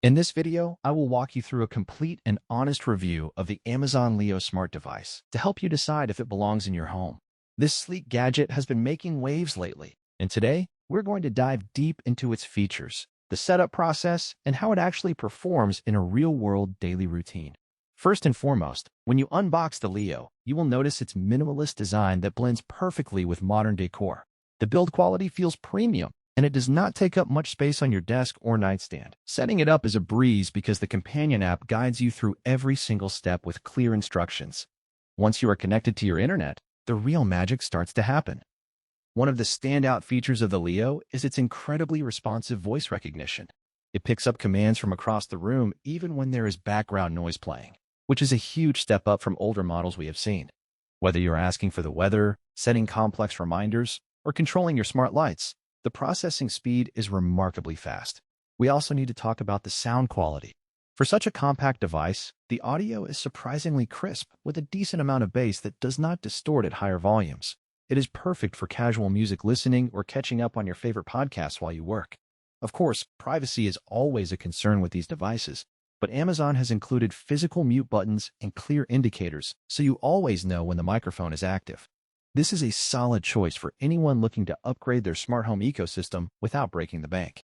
In this video, I will walk you through a complete and honest review of the Amazon Leo smart device to help you decide if it belongs in your home. This sleek gadget has been making waves lately, and today we're going to dive deep into its features, the setup process, and how it actually performs in a real-world daily routine. First and foremost, when you unbox the Leo, you will notice its minimalist design that blends perfectly with modern decor. The build quality feels premium, and it does not take up much space on your desk or nightstand. Setting it up is a breeze because the companion app guides you through every single step with clear instructions. Once you are connected to your internet, the real magic starts to happen. One of the standout features of the Leo is its incredibly responsive voice recognition. It picks up commands from across the room even when there is background noise playing, which is a huge step up from older models we have seen. Whether you're asking for the weather, setting complex reminders, or controlling your smart lights, the processing speed is remarkably fast. We also need to talk about the sound quality. For such a compact device, the audio is surprisingly crisp with a decent amount of bass that does not distort at higher volumes. It is perfect for casual music listening or catching up on your favorite podcasts while you work. Of course, privacy is always a concern with these devices, but Amazon has included physical mute buttons and clear indicators so you always know when the microphone is active. This is a solid choice for anyone looking to upgrade their smart home ecosystem without breaking the bank.